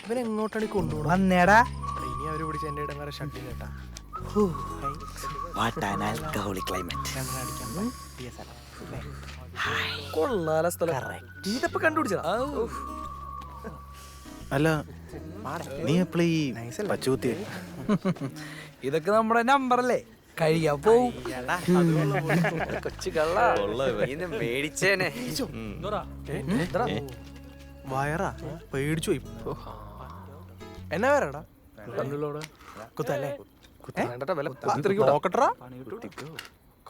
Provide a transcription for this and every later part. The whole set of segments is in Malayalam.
ഇവനെങ്ങോട്ടാണ് കൊണ്ടുപോകുന്നത്? വന്നേടാ. ഇനി അവര് പിടിച്ച എന്റെ ഇടം വരെ ഷട്ടിൽ കേട്ടാ. കൊള്ളാല സ്ഥലം. ഇതപ്പോ കണ്ടുപിടിച്ചതാ. അല്ല നീ എപ്പോഴീ പച്ചകുത്തിയ? ഇതൊക്കെ നമ്മുടെ നമ്പറല്ലേ, കഴിയാ പോവും. കൊച്ചു കള്ള മേടിച്ചേനെ. വയറാ പേടിച്ചു പോയി. എന്നാ വരടാ കണ്ണുള്ളോടെ കുത്തല്ലേ? നോക്കട്ടാ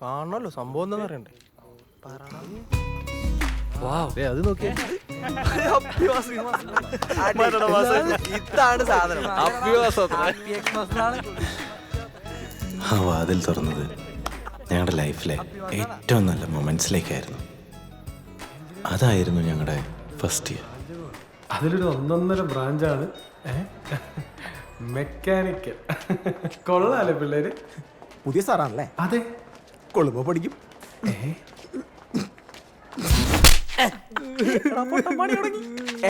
കാണണല്ലോ സംഭവം എന്താന്ന് അറിയണ്ടേ. അത് നോക്കിയാ ഇതാണ് സാധനം. ആ വാതിൽ തുറന്നത് ഞങ്ങളുടെ ലൈഫിലെ ഏറ്റവും നല്ല മൊമെന്റ്സിലേക്കായിരുന്നു. അതായിരുന്നു ഞങ്ങളുടെ ഫസ്റ്റ് ഇയർ. അതിലൊരു ഒന്നൊന്നര ബ്രാഞ്ചാണ് മെക്കാനിക്കൽ. കൊള്ളാല്ലേ പിള്ളേര്? പുതിയ സാറാണല്ലേ? അതെ, കൊള്ളുമ്പോ പഠിക്കും.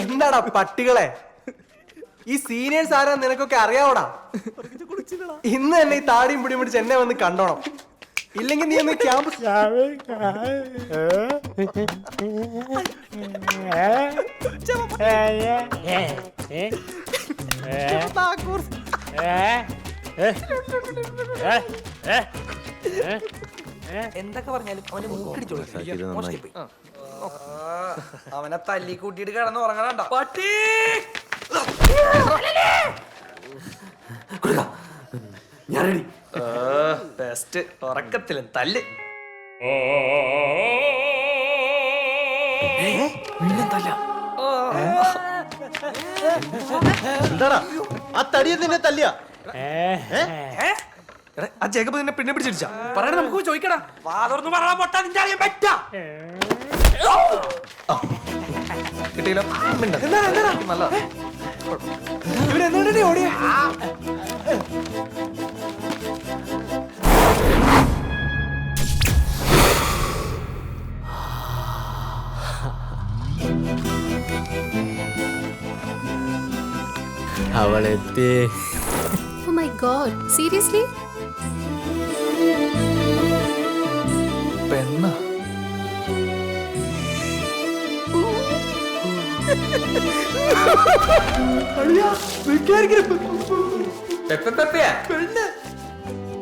എന്താടാ പട്ടികളെ, ഈ സീനിയേഴ്സ് ആരാ നിനക്കൊക്കെ അറിയാവോടാ? ഇന്ന് തന്നെ ഈ താടിയും പിടിയും പിടിച്ച് എന്നെ വന്ന് കണ്ടോണം, ഇല്ലെങ്കിൽ നീ ഒന്ന് ക്യാമ്പസ് എന്തൊക്കെ പറഞ്ഞാലും അവന് മൂക്കടിച്ചോളൂ. അവനെ തല്ലി കൂട്ടിയിട്ട് കിടന്ന് ഉറങ്ങണണ്ട പട്ടി. ബെസ്റ്റ് ഉറക്കത്തിലും തല്ല്. എന്താടാ ആ തടിയെ നിന്നെ തല്ലിയ? ആ ജേക്കബ് നിന്നെ പിന്നെ പിടിച്ചിടിച്ചാ പറയണ? നമുക്ക് ചോദിക്കടാ. വാതൊന്ന് പറയാൻ പൊട്ടാ നിന്റെ അറിയാൻ പറ്റാ. കിട്ടിയില്ല. നല്ല ഇവരെന്താ ഓടിയ? അവളെത്തി. Oh my god, seriously? പെണ്ണ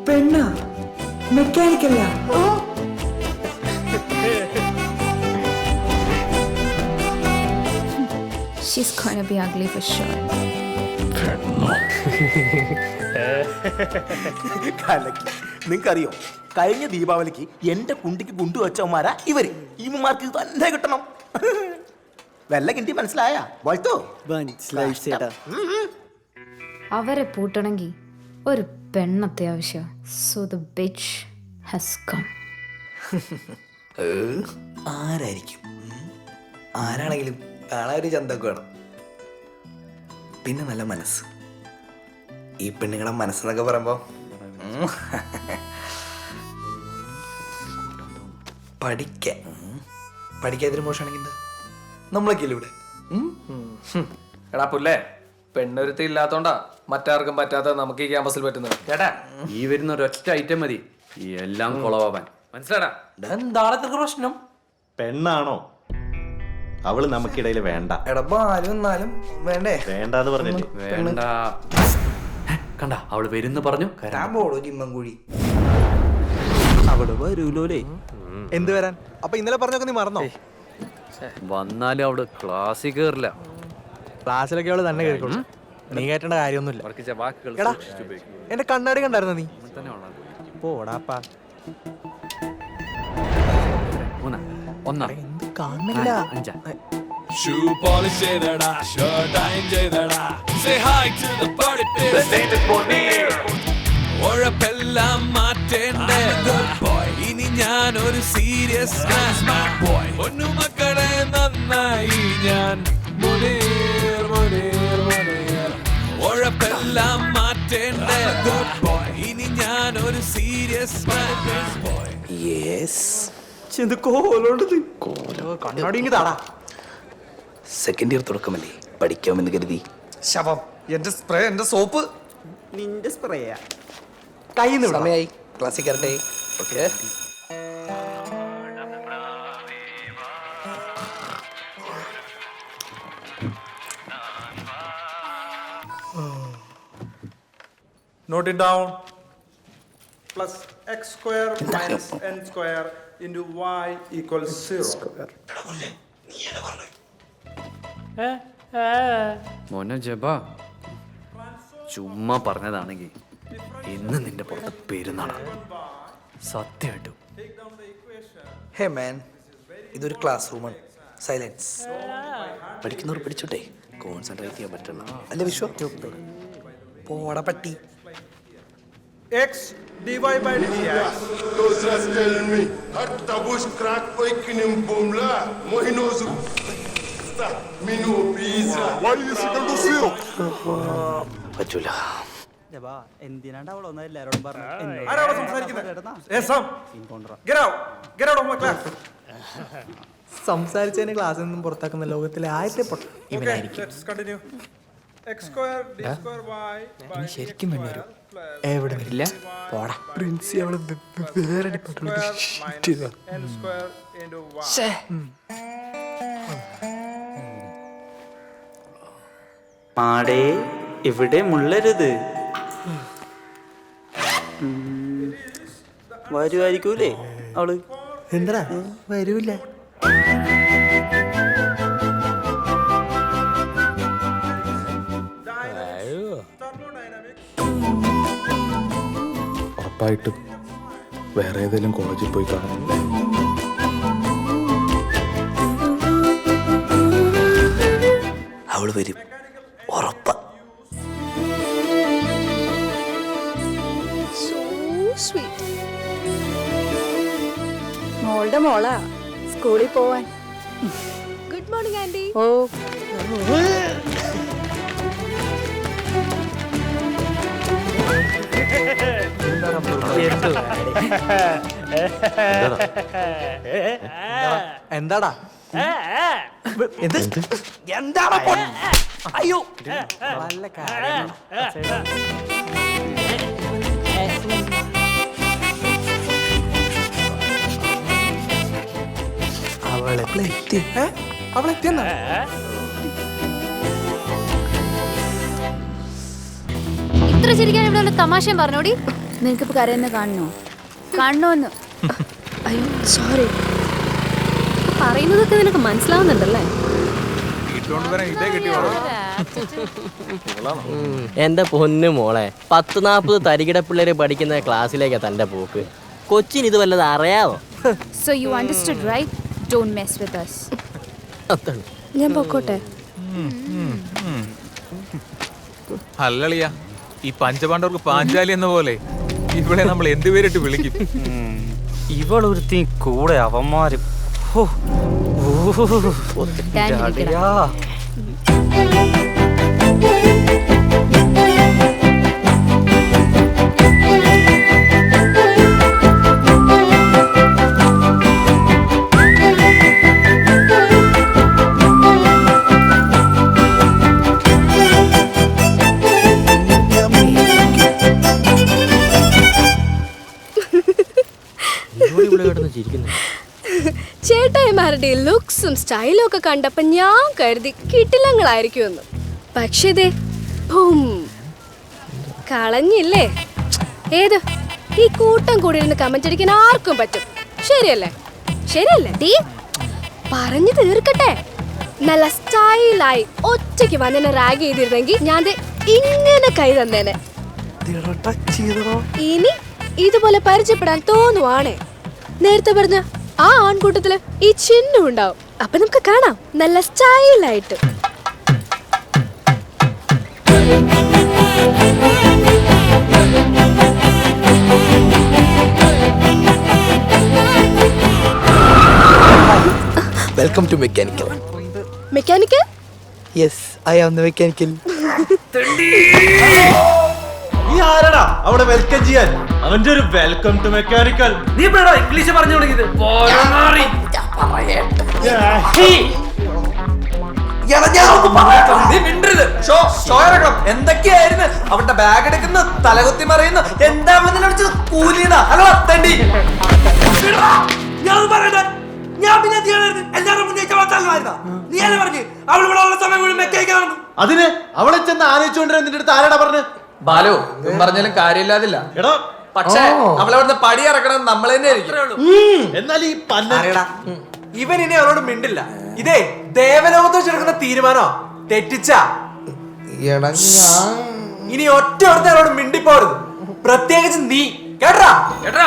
പെണ്ണ മെക്കാനിക്കല്ല. She's gonna be ugly for sure. നിങ്ങൾക്കറിയോ, കഴിഞ്ഞ ദീപാവലിക്ക് എന്റെ കുണ്ടിക്ക് കൊണ്ടുവച്ചവന്മാരാ ഇവര്. ഇവന്മാർക്ക് ഇത് തന്നെ കിട്ടണം. വല്ല കിണ്ടി മനസ്സിലായ പോയത്തോ? അവരെ പൂട്ടണമെങ്കിൽ ഒരു പെണ്ണത്യാവശ്യം. So the bitch has come. ആരായിരിക്കും? ആരാണെങ്കിലും കാണാൻ ഒരു ചന്തൊക്കെ വേണം, പിന്നെ നല്ല മനസ്സ്. ഈ പെണ്ണുങ്ങളെ മനസ്സെന്നൊക്കെ പറയുമ്പോ പഠിക്കാതിരി മോശമാണെങ്കിൽ എന്താ നമ്മളൊക്കെ ഇല്ല ഇവിടെ. എടാ പുല്ലേ, പെണ്ണൊരുത്തി ഇല്ലാത്തോണ്ടാ മറ്റാർക്കും പറ്റാത്ത നമുക്ക് ഈ ക്യാമ്പസിൽ പറ്റുന്നത്. ചേട്ടാ, ഈ വരുന്ന ഒരൊറ്റ ഐറ്റം മതി ഈ എല്ലാം കുളവാൻ. മനസ്സിലാടാ? എന്താണ് ഇത്ര പ്രശ്നം? പെണ്ണാണോ? അവള് നമുക്കിടയിൽ വേണ്ട. എടാ ബാലും എന്നാലും വേണ്ടേ? വേണ്ടാന്ന് പറഞ്ഞില്ലേ? വേണ്ട. കണ്ട, അവള് വരുന്നു പറഞ്ഞു. വരാൻ പോടോ ജിമ്മൻകുഴി. അവള് വരൂലോലേ. എന്ത് വരാൻ? അപ്പൊ ഇന്നലെ പറഞ്ഞൊക്കെ നീ മറന്നോ? വന്നാലും അവള് ക്ലാസ്സിൽ കേറില്ല. ക്ലാസ്സിലൊക്കെ അവള് തന്നെ കേൾക്കുള്ളൂ, നീ കേട്ടേണ്ട കാര്യമൊന്നുമില്ല. വർക്കിച്ച വാക്കുകൾ എടാ, എന്റെ കണ്ണാടി കണ്ടായിരുന്നോ നീ? തന്നെ പോടാപ്പാ. ഒന്നാ എന്ത് കാണില്ല. അഞ്ചാ. Shoe polish ചെയ്തടാ, shirt iron ചെയ്തടാ. Say hi to the party people. ഉഴപ്പെല്ലാം മാറ്റേണ്ട ഇനി ഞാൻ ഒരു സീരിയസ് ബോയ്. ഒന്നു മക്കളെ നന്നായി ഞാൻ മുനീർ മുനീർ മുനീർ. ഉഴപ്പെല്ലാം മാറ്റേണ്ട ഇനി ഞാൻ ഒരു സീരിയസ് ബോയ്. യെസ്, കണ്ണാടി ഇങ്ങ് താടാ. സെക്കൻഡ് ഇയർ തുടക്കമല്ലേ, പഠിക്കാമെന്ന് കരുതി. ശവം, എന്റെ സ്പ്രേ, എന്റെ സോപ്പ്. നിന്റെ സ്പ്രേയാ കയ്യിൽ നിന്ന് സമയായി, ക്ലാസ്സിൽ കയറട്ടെ. Okay. Note it down. Plus x square minus n square into y equals 0. മോനെ ജബ, ചുമ്മാ പറഞ്ഞതാണെങ്കിൽ ഇന്ന് നിന്റെ പുറത്ത് പെരുന്നാളാണ് സത്യമായിട്ടും. ഹേ മാൻ, ഇതൊരു ക്ലാസ് റൂമാണ്. സൈലൻസ്. പഠിക്കുന്നവർ പഠിച്ചോട്ടെ, കോൺസെൻട്രേറ്റ് ചെയ്യാൻ പറ്റണം. അല്ല വിശ്വ, പോട പട്ടി. X dy by dx. Those just tell me, at tabush crack oikinim boomla, mohinozu. Minu pizza. Why is it going to zero? പറ്റൂല. ആരാണ് സംസാരിക്കുന്നത്? Hey Sam, get out. Get out of my class. സംസാരിച്ചതിന് ക്ലാസ്സിൽ നിന്നും പുറത്താക്കുന്ന ലോകത്തിലെ ആദ്യത്തെ പൊട്ട Okay, let's continue. X square d square y by ശരിക്കും x വേണ്ടി square വരും. plus എവിടെ വരില്ല പോടാ പ്രിൻസി അവള് വേറെ square minus n square into y. പാടേ ഇവിടെ മുള്ളരുത്. വരുമായിരിക്കൂലേ അവള്? എന്താ വരൂല. ഉറപ്പായിട്ടും വേറെ ഏതെങ്കിലും കോളേജിൽ പോയി കാണുന്നില്ലേ? അവള് വരും, ഉറപ്പാ. മോളുടെ മോളാ സ്കൂളിൽ പോവാൻ. Good morning anti. ഓ എന്താടാ എന്താണ് അയ്യോ, നല്ല കാര്യം. അവളെത്തിയെന്നാ? ഇത്ര ചിരിക്കാൻ ഇവിടെ വല്ല തമാശയും പറഞ്ഞോടി. നിനക്കിപ്പോ കരയുന്ന കാണണോ? കാണണോന്ന്? അയ്യോ സോറി. പറയുന്നതൊക്കെ നിനക്ക് മനസ്സിലാവുന്നുണ്ടല്ലേ? എന്റെ പൊന്നു മോളെ, 10-40 തരികിട പിള്ളേര് പഠിക്കുന്ന ക്ലാസ്സിലേക്കാ തന്റെ പോക്ക്. കൊച്ചിന് ഇത് വല്ലത് അറിയാവോ? So you understood, right? Don't mess with us. ഞാൻ പൊക്കോട്ടെ. അല്ലളിയ, ഈ പഞ്ചപാണ്ഡവർക്ക് പാഞ്ചാലി എന്ന പോലെ ഇവിടെ നമ്മൾ എന്തുപേരിട്ട് വിളിക്കും? ഇവളൊരുത്തി കൂടെ അവന്മാരും. ചേട്ടായിമാരുടെ ലുക്സും സ്റ്റൈലും ഒക്കെ കണ്ടപ്പോ ഞാൻ കരുതി കിട്ടിലങ്ങളായിരിക്കുമെന്ന്. പക്ഷേ ദേ കളഞ്ഞില്ലേ. ഏത് ഈ കൂട്ടം കൂടി ഇരുന്ന് കമന്റ് അടിക്കാൻ ആർക്കും പറ്റും. ശരിയല്ലേ? ശരിയല്ലേ? ദേ പറഞ്ഞു തീർക്കട്ടെ. നല്ല സ്റ്റൈലായി ഒറ്റയ്ക്ക് വന്നെ റാഗ് ചെയ്തിരുന്നെങ്കിൽ ഞാൻ ഇങ്ങനെ കൈ തന്നേനെ. ഇനി ഇതുപോലെ പരിചയപ്പെടാൻ തോന്നുവാണേ, നേരത്തെ പറഞ്ഞ ആ ആൺകൂട്ടത്തില് ഈ ചിഹ്നം ഉണ്ടാവും. അപ്പൊ നമുക്ക് കാണാം നല്ല സ്റ്റൈലായിട്ട്. Welcome to mechanical. Mechanical? Yes, I am the mechanical. നീ ആരടാ അവിടെ വെൽക്കം ചെയ്യാൻ? അവന്റെ ഒരു വെൽക്കം ടു മെക്കാനിക്കൽ. നീ ഇപ്പോഴാണോ ഇംഗ്ലീഷ് പറഞ്ഞു തുടങ്ങിയത്? എന്തൊക്കെയായിരുന്നു അവരുടെ ബാഗ് എടുക്കുന്ന തലകുത്തി മറിയുന്നു എന്താ കൂലിന്നാ ഹലോ തണ്ടി ഞാൻ പറയട്ടെ, ഞാൻ പിന്നെ എല്ലാവരും മുന്നേറ്റ നീ അല്ലേ പറഞ്ഞു അവൾ ഇവിടെ ഉള്ള സമയം മുഴുവൻ മെക്കാനിക്കലാണ്. അതിന് അവളെ ചെന്ന് ആലോചിച്ചുകൊണ്ടിരുന്ന നിന്റെ അടുത്ത് ആരാടാ പറഞ്ഞു? ബാലു പറഞ്ഞാലും കാര്യമില്ലാതില്ല. എടാ പക്ഷേ അവളവിടുന്ന് പടി ഇറക്കണം നമ്മൾ തന്നെ ആയിരിക്കും. എന്നാൽ ഈ അറിയടാ, ഇവൻ ഇനി അവരോട് മിണ്ടില്ല. ഇതേ ദേവലോകത്ത് വെച്ചെടുക്കുന്ന തീരുമാനോ തെറ്റിച്ച ഇനി ഒറ്റ അവരോട് മിണ്ടിപ്പോരുത്, പ്രത്യേകിച്ച് നീ. കേട്ടാ കേട്ടാ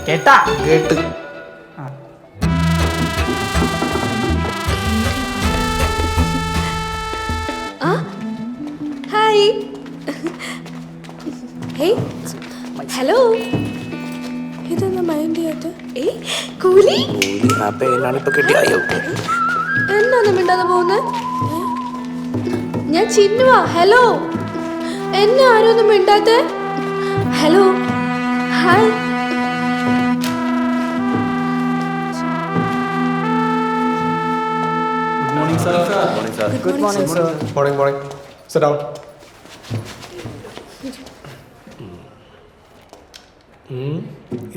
കേട്ടാ കേട്ട് ഹായ്. Hey hello. ഇതെന്താ മൈൻഡ് ചെയ്യാത്ത? കൂലി എന്നാ മിണ്ടാതെ പോകുന്നത്? ഞാൻ ചിന്നുവാ. ഹലോ, എന്നെ ആരും ഒന്നും മിണ്ടാത്ത? Hello hi. Good morning sir. Morning morning. Sit down.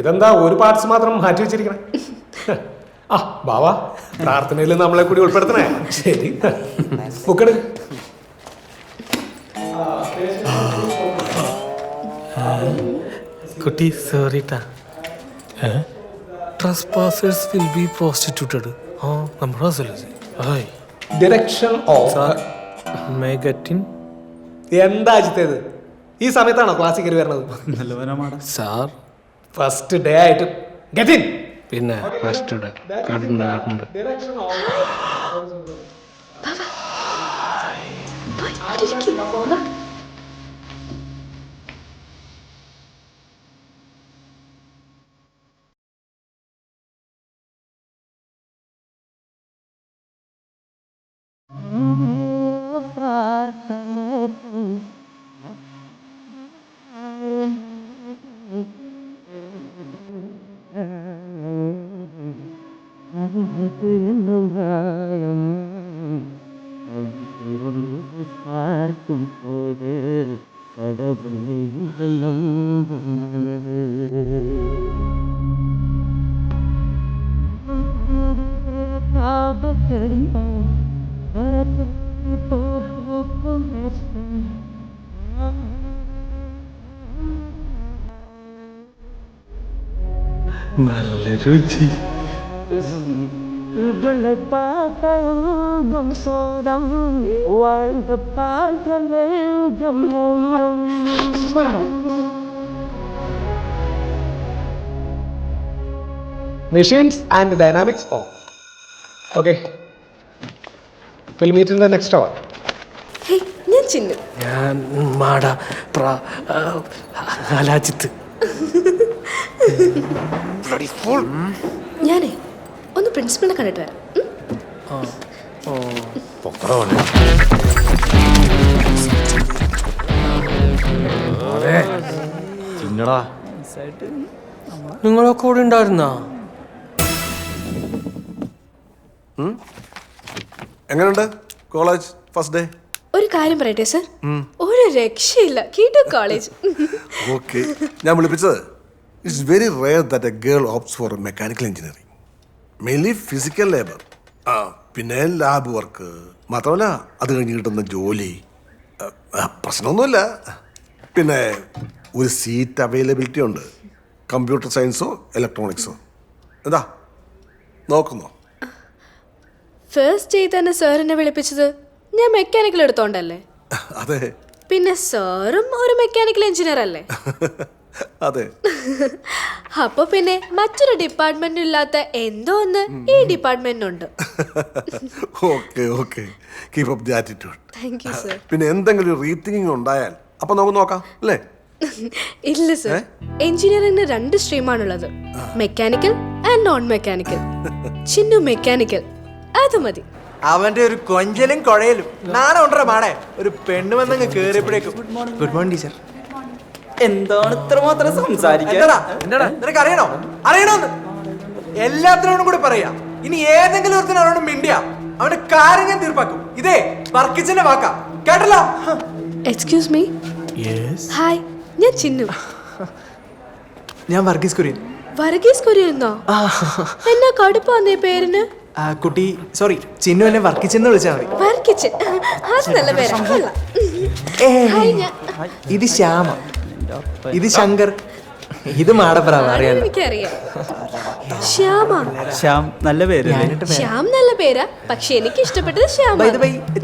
ഇതെന്താ ഒരു പാർട്സ് മാത്രം മാറ്റി വെച്ചിരിക്കണേ? ആ ബാവാ, പ്രാർത്ഥനയിൽ നമ്മളെ കൂടി ഉൾപ്പെടുത്തണേ. ശരി, ബുക്കെടു. കുട്ടി സോറിട്ടാ. Trespassers will be prostituted. ആ നമ്മുടെ hi. Direction of may get in. എന്താ അജിത്തേത് ഈ സമയത്താണോ ക്ലാസ്സിൽ കയറി വരണത്? സാർ ഫസ്റ്റ് ഡേ ആയിട്ട് ഗെറ്റ് ഇൻ. പിന്നെ ഫസ്റ്റ് ഡേ കണ്ടുണ്ട്. നല്ല രുചി. Machines and dynamics on. Okay. We'll meet in the next hour. Hey, ഞാൻ ചിന്നു. ഞാൻ മാട അലാജിത്ത്. ഞാനേ ഒന്ന് പ്രിൻസിപ്പളിനെ കണ്ടിട്ട് വരാം. ചിന്നടാ, നിങ്ങളൊക്കെ കൂടെ ഉണ്ടായിരുന്നാ? എങ്ങനെയുണ്ട് കോളേജ് ഫസ്റ്റ് ഡേ? ഒരു കാര്യം പറയട്ടെ സർ, ഒരു രക്ഷയില്ല. കീട്ടു കോളേജ്. ഓക്കെ, ഞാൻ വിളിപ്പിച്ചത് it's very rare that a girl opts for mechanical engineering, mainly physical labour. പിന്നെ ലാബ് വർക്ക് മാത്രമല്ല, അത് കഴിഞ്ഞ് കിട്ടുന്ന ജോലി പ്രശ്നമൊന്നുമില്ല. പിന്നെ ഒരു സീറ്റ് അവൈലബിലിറ്റി ഉണ്ട്, കമ്പ്യൂട്ടർ സയൻസോ ഇലക്ട്രോണിക്സോ. എന്താ നോക്കുന്നോ? ഫസ്റ്റ് ഡേ തന്നെ സാർ എന്നെ വിളിപ്പിച്ചത് ഞാൻ മെക്കാനിക്കൽ എടുത്തോണ്ടല്ലേ? അതെ. പിന്നെ സാറും ഒരു മെക്കാനിക്കൽ എഞ്ചിനീയർ അല്ലേ? അതെ. അപ്പൊ പിന്നെ മറ്റൊരു ഡിപ്പാർട്ട്മെന്റ് ഇല്ലാത്ത എന്തോ ഒന്ന് ഈ ഡിപ്പാർട്ട്മെന്റിനുണ്ട്. Okay okay, keep up the attitude. Thank you sir. പിന്നെ എന്തെങ്കിലും റീതിങ്കിങ് ഉണ്ടായാൽ അപ്പൊ നമുക്ക് നോക്കാം അല്ലേ? ഇല്ല സർ, എഞ്ചിനീയറിംഗിന് 2 സ്ട്രീമാണുള്ളത്, mechanical and non mechanical. Chinnu mechanical, അത് മതി. അവന്റെ ഒരു കൊഞ്ചലും കുഴയലും നാണം ഉണ്ടോ മാടേ. ഒരു പെണ്ണ് വന്നങ്ങ് കേറിയപ്പോഴേക്കും ഗുഡ് മോർണിംഗ് ടീച്ചർ. എന്താണ് ഇത്ര മാത്രം സംസാരിക്കാൻ? എന്താടാ നിനക്ക് അറിയണോ? അറിയണോന്ന് എല്ലാത്തിനോടും കൂടെ പറയാ. ഇനി ഏതെങ്കിലും ഒരുത്തിന് അവനോട് മിണ്ടിയ അവന്റെ കാര്യം ഞാൻ തീർപ്പാക്കും. ഇതേ വർക്കിച്ചന്റെ വാക്കാ, കേട്ടല്ലോ? Excuse me. ഹായ്, ഞാൻ ചിന്നു. ഞാൻ വർഗീസ് കുര്യൻ. വർഗീസ് കുര്യനോ? എന്നാ കടുപ്പാന്നേ പേരിന്? കുട്ടി സോറി, ചിന്നു എന്നെ വർക്കിച്ചെന്ന് വിളിച്ചാൽ മതി. വർക്കിച്ചൻ, അത് നല്ല പേരാ. കൊള്ളാം. ഹായ്, ഇത് ശ്യാമ, ഇത് ശങ്കർ, ഇത് മാടപ്രാവ്. അറിയാലോ? എനിക്കറിയാം. ശ്യാമ. ശ്യാം നല്ല പേര്. ശ്യാം നല്ല പേരാ, പക്ഷെ എനിക്ക് ഇഷ്ടപ്പെട്ടത് ശ്യാമ.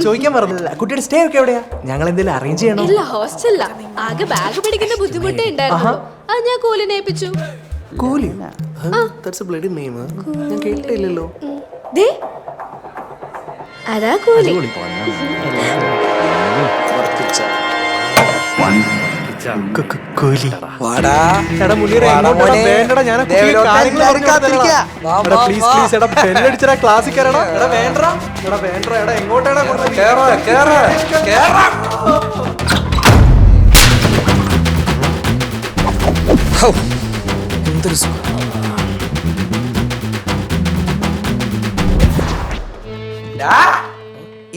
ചോദിക്കാൻ പറഞ്ഞില്ല, കുട്ടിയുടെ സ്റ്റേ ഒക്കെ എവിടെയാ? ഞങ്ങൾ എന്തെങ്കിലും അറേഞ്ച് ചെയ്യണോ? ഇല്ല, ഹോസ്റ്റലില്ല. ആകെ ബാഗ് പിടിക്കുന്ന ബുദ്ധിമുട്ടേ ഉണ്ടായിരുന്നു. അത് ഞാൻ കൂലിനെ ഏൽപ്പിച്ചു. കൂലി? That's a bloody name. ഞാൻ കേട്ടില്ലല്ലോ. ദേ അതാ കൂലി. കൂലി. എടാ മുനീറെ, എങ്ങോട്ടാടാ? വേണ്ടടാ, ഞാൻ പ്ലീസ് പ്ലീസ് എടാ, ബെല്ലടിച്ചടാ, ക്ലാസ്സിൽ കയറടാ. എടാ വേണ്ടടാ, എടാ വേണ്ടടാ, എടാ എങ്ങോട്ടാടാ? എന്തൊരു സുഖം.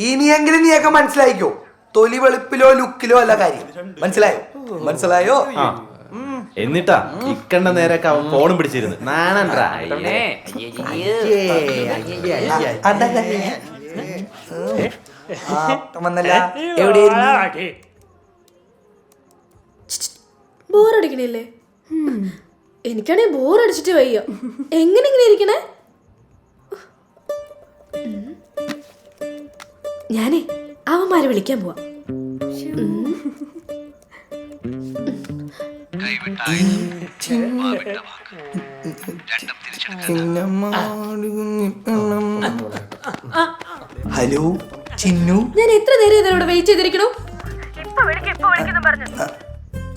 ഇനിയെങ്കിലും നീയൊക്കെ മനസ്സിലായിക്കോ, തൊലി വെളുപ്പിലോ ലുക്കിലോ അല്ല കാര്യം. മനസ്സിലായോ? മനസ്സിലായോ? എന്നിട്ടാ ഇക്കണ്ട നേരൊക്കെ അവൻ ഫോണും പിടിച്ചിരുന്നു. നാണണ്ടാ വന്നല്ല. എവിടെയായിരുന്നു? ബോറടിക്കണില്ലേ? എനിക്കാണെ ബോറടിച്ചിട്ട് വയ്യ. എങ്ങനെ ഇങ്ങനെ ഇരിക്കണേ? ഞാനേ അവന്മാരെ വിളിക്കാൻ പോവാ. ഹലോ ചിന്നു, ഞാൻ എത്ര നേരം ഇതിനോട് വെയിറ്റ് ചെയ്തിരിക്കണു?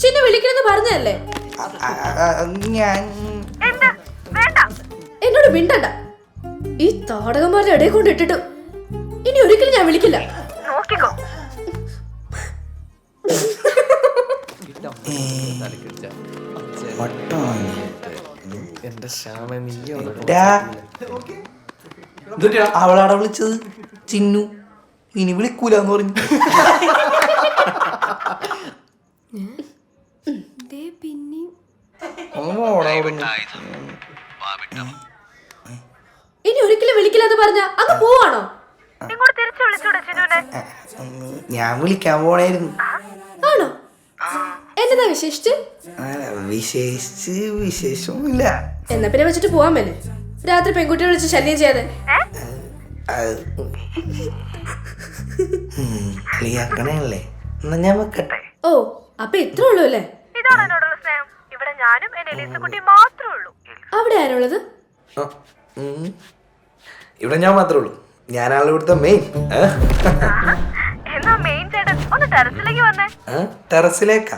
ചിന്നു വിളിക്കണെന്ന് പറഞ്ഞല്ലേ? എന്നോട് മിണ്ടണ്ട. ഈ താടകന്മാരുടെ ഇടയിൽ കൊണ്ടിട്ടിട്ട് ഇനി ഒരിക്കലും ഞാൻ വിളിക്കില്ല. എന്റെ ശ്യാമ, നീ അവളാടെ വിളിച്ചത് ചിന്നു, ഇനി വിളിക്കൂലെന്ന് പറഞ്ഞു. ഇനി ഒരിക്കലും വിളിക്കില്ലെന്ന് പറഞ്ഞ അങ്ങ് പോവാണോ? ഞാൻ വിളിക്കാൻ പോണായിരുന്നു. ആണോ? എന്നതാ വിശേഷിച്ച്? വിശേഷമില്ല. എന്നാ പിന്നെ വെച്ചിട്ട് പോവാൻ മേലെ. രാത്രി പെൺകുട്ടിയെ വിളിച്ച് ശല്യം ചെയ്യാതെ. കളിയാക്കണല്ലേ? എന്നാ ഞാൻ വെക്കട്ടെ. ഓ, അപ്പൊ ഇത്രേ ഉള്ളൂ അല്ലേ? അവിടെ ആരുള്ളത്? ഇവിടെ ഞാൻ മാത്രമേ ഉള്ളൂ. ഞാനാണ് ഇവിടുത്തെ മെയിൻ. ടെറസിലേക്കാ?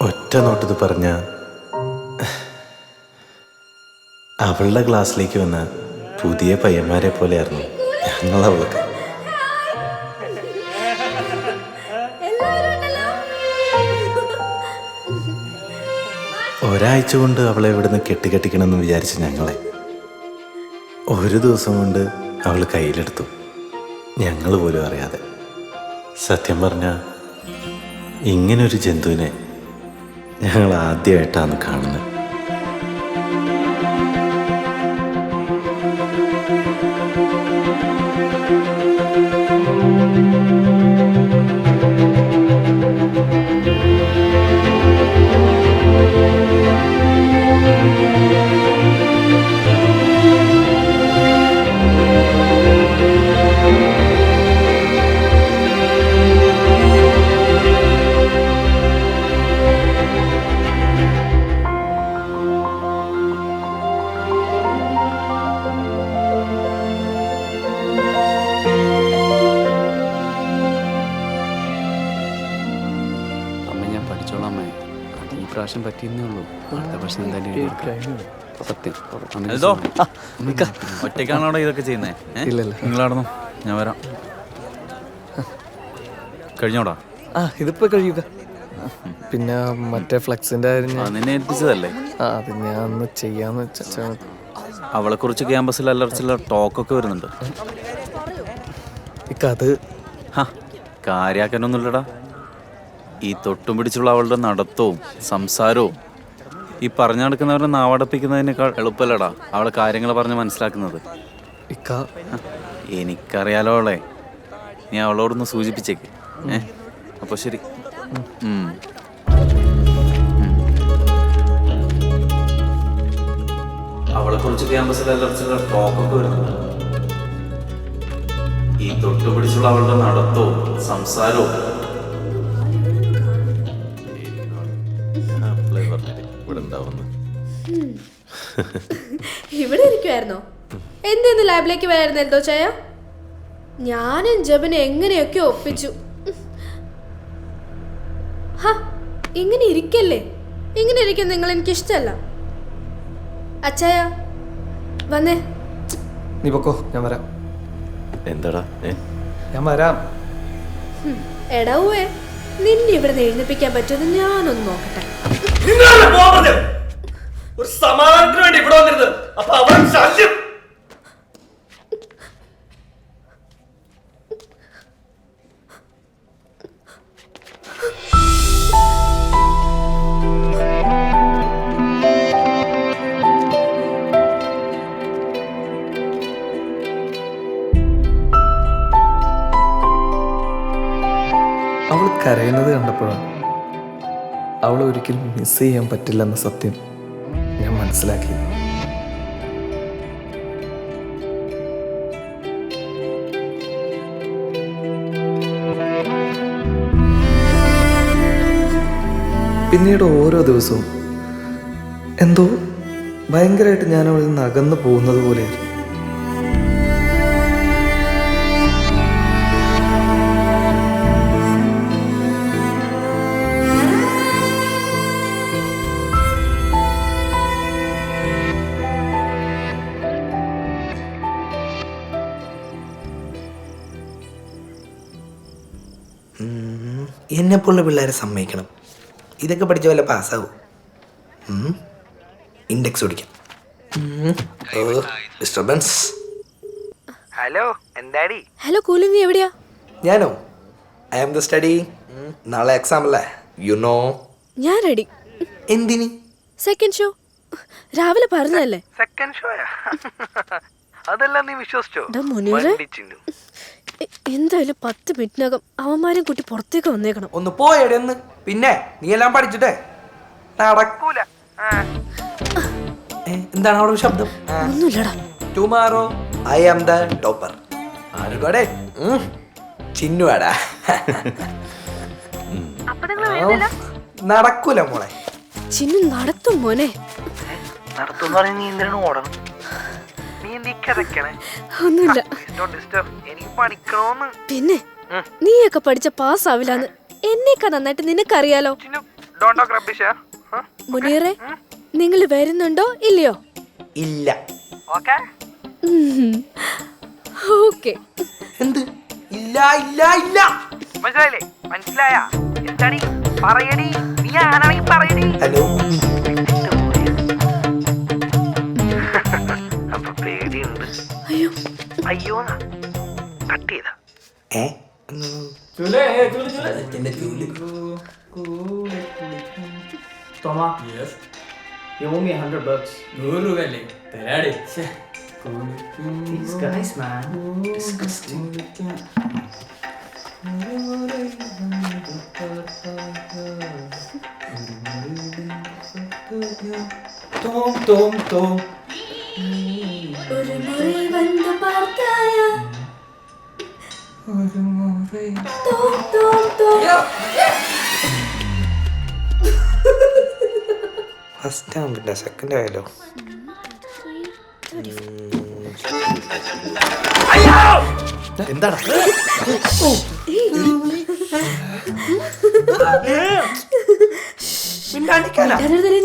ഒറ്റ നോട്ടത് പറഞ്ഞ അവളുടെ ക്ലാസ്സിലേക്ക് വന്ന പുതിയ പയ്യന്മാരെ പോലെയായിരുന്നു ഞങ്ങളവൾക്ക്. ഒരാഴ്ച കൊണ്ട് അവളെ ഇവിടുന്ന് കെട്ടിക്കെട്ടിക്കണമെന്ന് വിചാരിച്ച ഞങ്ങളെ ഒരു ദിവസം കൊണ്ട് അവൾ കയ്യിലെടുത്തു, ഞങ്ങൾ പോലും അറിയാതെ. സത്യം പറഞ്ഞാൽ ഇങ്ങനൊരു ജന്തുവിനെ ഞങ്ങൾ ആദ്യമായിട്ടാണ് കാണുന്നത്. പ്രാവശ്യം പറ്റിയെന്നേ ഉള്ളൂ. അടുത്ത പ്രാവശ്യം എന്തായാലും സത്യം. ഒറ്റയ്ക്കാണോ ഇതൊക്കെ ചെയ്യുന്നേ? ഇല്ലല്ലോ, നിങ്ങളാടന്നു, ഞാൻ വരാം. കഴിഞ്ഞോടാ? ആ ഇതിപ്പോ കഴിയുക. പിന്നെ മറ്റേ ഫ്ലെക്സിന്റെ കാര്യം നിന്നെ ഏൽപ്പിച്ചതല്ലേ? അത് ഞാൻ ഒന്ന് ചെയ്യാന്ന് വെച്ചാ. അവളെ കുറിച്ച് ക്യാമ്പസിൽ അല്ലറച്ചില്ല ടോക്കൊക്കെ വരുന്നുണ്ട്. അത് കാര്യാക്കാനൊന്നുമില്ലടാ. ഈ തൊട്ടും പിടിച്ചുള്ള അവളുടെ നടത്തവും സംസാരവും ഈ പറഞ്ഞു നടക്കുന്നവരെ നാവടപ്പിക്കുന്നതിനേക്കാൾ എളുപ്പമല്ലടാ അവളെ കാര്യങ്ങൾ പറഞ്ഞ് മനസ്സിലാക്കുന്നത്. എനിക്കറിയാലോ അവളെ. നീ അവളോടൊന്ന് സൂചിപ്പിച്ചേക്ക്. അപ്പൊ ശരി. അവളെ കുറിച്ച് ക്യാമ്പസിൽ അല്ലറച്ചില്ല ടോക്കൊക്കെ വരുന്നുണ്ട്. ഈ തൊട്ടു പിടിച്ചുള്ള അവളുടെ നടത്തവും സംസാരവും ഇവിടെ ഇരിക്കുവായിരുന്നോ? എന്തെന്ന് ലാബിലേക്ക് വരായിരുന്നു എന്തോ ചായ? ഞാനും ജബിനെ എങ്ങനെയൊക്കെ ഒപ്പിച്ചു. ഇങ്ങനെ ഇരിക്കല്ലേ, ഇങ്ങനെ ഇരിക്കുന്ന നിങ്ങൾ എനിക്കിഷ്ടല്ല. അച്ചായ വന്നേ. നീ പൊക്കോ, ഞാൻ വരാം. എന്താടാ? ഞാൻ വരാം. എടാവേ, നിന്നെ ഇവിടെ എഴുന്നേപ്പിക്കാൻ പറ്റുമെന്ന് ഞാനൊന്ന് നോക്കട്ടെ. ഒരു സമാധാനത്തിന് വേണ്ടി ഇവിടെ വന്നിരുന്നത്. അപ്പൊ അവൻ ശല്യം. അവൾ കരയുന്നത് കണ്ടപ്പോഴാണ് അവൾ ഒരിക്കലും മിസ് ചെയ്യാൻ പറ്റില്ലെന്ന സത്യം ഞാൻ മനസ്സിലാക്കി. പിന്നീട് ഓരോ ദിവസവും എന്തോ ഭയങ്കരമായിട്ട് ഞാൻ അവളിൽ നിന്ന് അകന്നു പോകുന്നത് പോലെയായിരുന്നു. എന്നെപ്പോലുള്ള പിള്ളേരെ സമ്മതിക്കണം. ഇതൊക്കെ പഠിച്ച പോലെ പാസ്സാവും. ഇൻഡെക്സ് ഓടിക്കാം. ഡിസ്റ്റർബൻസ്. ഹലോ, എന്താടി? ഹലോ കൂലി, നീ എവിടെയാ? ഞാനോ? I am the study. നാളെ എക്സാം അല്ലേ? You know. ഞാൻ റെഡി. എന്തിന്? സെക്കൻഡ് ഷോ രാവിലെ പറഞ്ഞതല്ലേ? സെക്കൻഡ് ഷോയാ? അതെല്ലാം നീ വിശ്വസിച്ചോ? എന്തായാലും 10 മിനിറ്റിനകം അവന്മാരും കൂട്ടി പുറത്തേക്ക് വന്നേക്കണം. ഒന്ന് പോയടെ ഒന്ന്. പിന്നെ നീ എല്ലാം പഠിച്ചിട്ടേ നടക്കൂല. എന്താണ് അവിടെ ഒരു ശബ്ദം? ഒന്നുമില്ലടാ. Tomorrow I am the topper. ആരുകൂടെ? ചിന്നുവാടാ. നടക്കൂല മോളെ. ചിന്നു നടത്തും മോനെ. നടത്തും പറഞ്ഞ നീ എന്തിനാണ് ഓടണം? നീ എന്തിക്കതൊക്കെയാണ്? ഒന്നുമില്ല. എനിക്ക് പഠിക്കണോന്ന്. പിന്നെ നീയൊക്കെ പഠിച്ച പാസ്സാവില്ലാന്ന് എന്നേക്കാ നന്നായിട്ട് നിനക്കറിയാലോ. മുനീറെ, നിങ്ങൾ വരുന്നുണ്ടോ ഇല്ലയോ? ഇല്ല. ഓക്കെ. എന്ത് ഇല്ല ഇല്ല ഇല്ല? മനസ്സിലായില്ലേ? മനസ്സിലായ? എന്താണ് പറയടി? നീ ആരാണെങ്കിൽ പറയടി. ഹലോ. അപ്പൊ പേടിയുണ്ട്. അയ്യോ അയ്യോ കട്ട് ചെയ്ത. $100 രൂപയല്ലേ തരാടി. These guys, man. Disgusting. Tom, tom, tom. ഒരു മുറി വന്നു പാർത്തായ ഒരു മുറി. തോം തോം തോം. ഫസ്റ്റ് ആവുന്നില്ല, സെക്കൻഡ് ആയാലോ? എന്താടാ?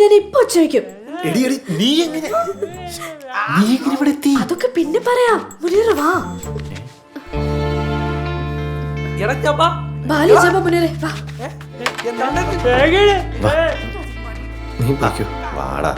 ഞാൻ ഇപ്പൊ ചോദിക്കും. നീ എങ്ങനെ ഇവിടെ എത്തി? അതൊക്കെ പിന്നെ പറയാം. മുനീറ വാ. ബാലു ജപ മുന്നേറെ വാ നീ പോയിക്കോ. വാടാ